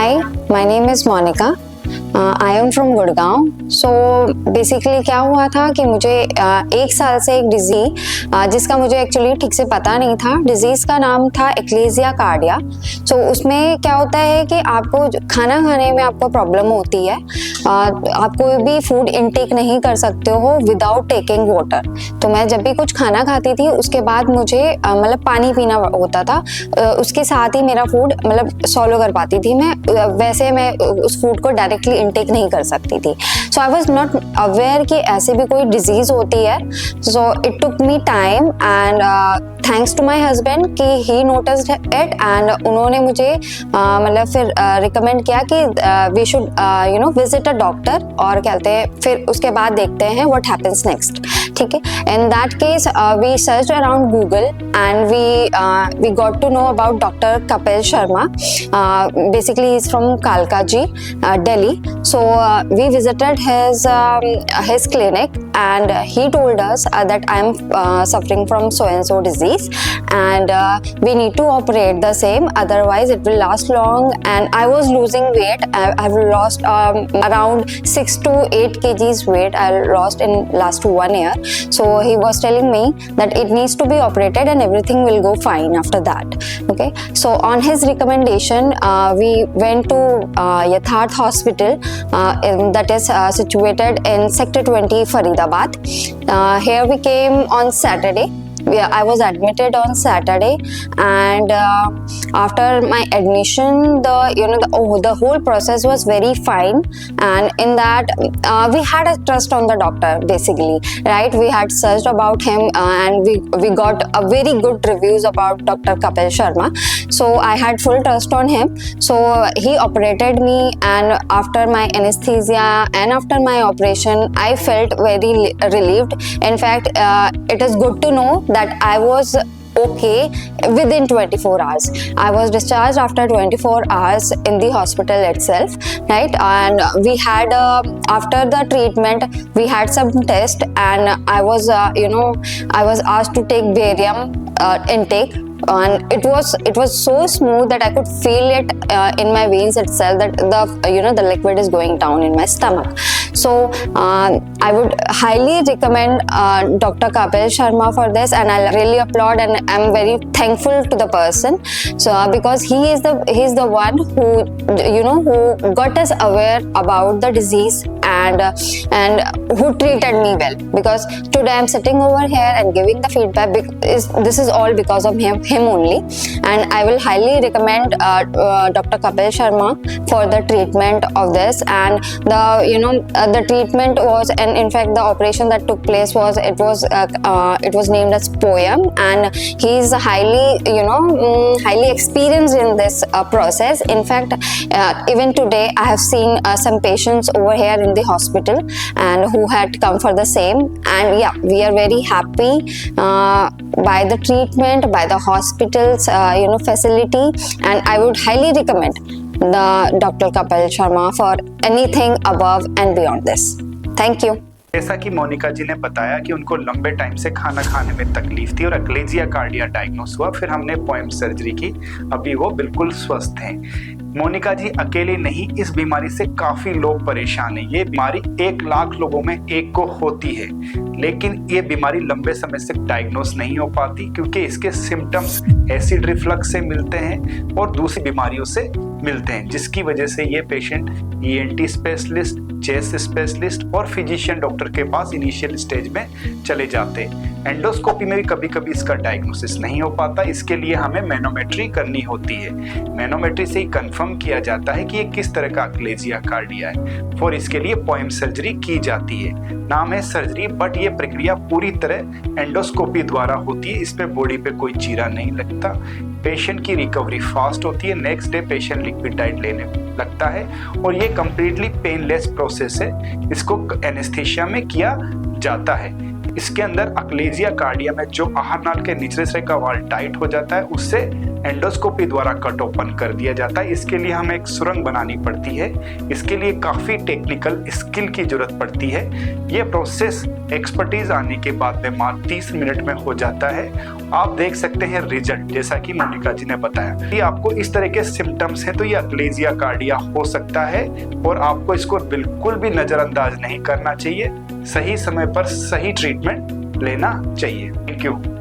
Hi, my name is Monica. I am from Gurgaon. So basically क्या हुआ था कि मुझे 1 साल से एक डिजीज जिसका मुझे एक्चुअली ठीक से पता नहीं था, डिजीज़ का नाम था एक्लेजिया कार्डिया। सो उसमें क्या होता है कि आपको खाना खाने में आपको प्रॉब्लम होती है, आप कोई भी फूड इनटेक नहीं कर सकते हो विदाउट टेकिंग वाटर। तो मैं जब भी कुछ खाना खाती थी उसके बाद मुझे मतलब पानी पीना होता था, उसके साथ ही मेरा फूड मतलब सॉलो कर पाती थी मैं, वैसे मैं उस फूड को डायरेक्टली इनटेक नहीं कर सकती थी। So I was not aware कि ऐसे भी कोई डिजीज होती है। So it took me time and thanks to my husband कि ही नोटिस्ड इट एंड उन्होंने मुझे मतलब फिर रिकमेंड किया कि we should visit a doctor, और कहते हैं फिर उसके बाद देखते हैं व्हाट हैपेंस नेक्स्ट। ठीक है, in that case we search around Google and we got to know about doctor Kapil Sharma. Basically he is from Kalkaji, Delhi. So we visited his clinic and he told us that I am suffering from so and so disease and we need to operate the same, otherwise it will last long. And I was losing weight. I've lost around 6 to 8 kgs weight I lost in last 1 year. So he was telling me that it needs to be operated and everything will go fine after that. Okay, so on his recommendation we went to Yatharth Hospital that is situated in Sector 20, Faridabad. Here we came on Saturday. I was admitted on Saturday, and after my admission, the whole process was very fine. And in that, we had a trust on the doctor, basically, right? We had searched about him, and we got a very good reviews about Dr. Kapil Sharma. So I had full trust on him. So he operated me, and after my anesthesia and after my operation, I felt very relieved. In fact, it is good to know that I was okay within 24 hours. I was discharged after 24 hours in the hospital itself, right? And we had after the treatment we had some test, and I was I was asked to take barium intake, and it was so smooth that I could feel it in my veins itself, that the liquid is going down in my stomach. So I would highly recommend Dr. Kapil Sharma for this, and I really applaud and I'm very thankful to the person. So because he is the one who who got us aware about the disease and who treated me well, because today I'm sitting over here and giving the feedback. This is all because of him only, and I will highly recommend Dr. Kapil Sharma for the treatment of this. And the treatment was, and in fact the operation that took place was, it was named as POEM, and he is highly experienced in this process. In fact, even today I have seen some patients over here in the hospital and who had come for the same, and yeah, we are very happy by the treatment, by the hospital's facility, and I would highly recommend the Dr. Kapil Sharma for anything above and beyond this. Thank you. जैसा कि मोनिका जी ने बताया कि उनको लंबे time से खाना खाने में तकलीफ थी और एक्लेजिया कार्डिया डायग्नोस हुआ, फिर हमने पोएम सर्जरी की, अभी वो बिल्कुल स्वस्थ हैं। मोनिका जी अकेले नहीं, इस बीमारी से काफी लोग परेशान हैं। ये बीमारी 1 लाख लोगों में 1 को होती है, लेकिन ये बीमारी लंबे समय से डायग्नोस नहीं हो पाती क्योंकि इसके सिम्टम्स एसिड रिफ्लक्स से मिलते हैं और दूसरी बीमारियों से मिलते हैं, जिसकी वजह से ये patient ENT specialist, chest specialist और फिजिशियन डॉक्टर के पास इनिशियल स्टेज में चले जाते हैं। एंडोस्कोपी में भी कभी कभी इसका डायग्नोसिस नहीं हो पाता, इसके लिए हमें मैनोमेट्री करनी होती है। मैनोमेट्री से ही कंफर्म किया जाता है कि ये किस तरह का एक्लेजिया कार्डिया है, और इसके लिए पोएम सर्जरी की जाती है। नाम है सर्जरी, बट ये प्रक्रिया पूरी तरह एंडोस्कोपी द्वारा होती है। इस पे बॉडी पे कोई चीरा नहीं लगता। पेशेंट की रिकवरी फास्ट होती है, next day patient liquid diet लेने लगता है, और ये कंप्लीटली पेनलेस प्रोसेस है। इसको एनेस्थीसिया में किया जाता है। इसके अंदर अक्लेजिया कार्डिया में जो आहार नाल के निचले सिरे का वाल टाइट हो जाता है उससे एंडोस्कोपी द्वारा कट ओपन कर दिया जाता है। इसके लिए हमें एक सुरंग बनानी पड़ती है, इसके लिए काफ़ी टेक्निकल स्किल की जरूरत पड़ती है। ये प्रोसेस एक्सपर्टीज आने के बाद में मात्र 30 मिनट में हो जाता है। आप देख सकते हैं रिजल्ट, जैसा कि मोनिका जी ने बताया। ये आपको इस तरह के सिम्टम्स हैं तो ये अक्लेजिया कार्डिया हो सकता है और आपको इसको बिल्कुल भी नजरअंदाज नहीं करना चाहिए। सही समय पर सही ट्रीटमेंट लेना चाहिए। Thank you.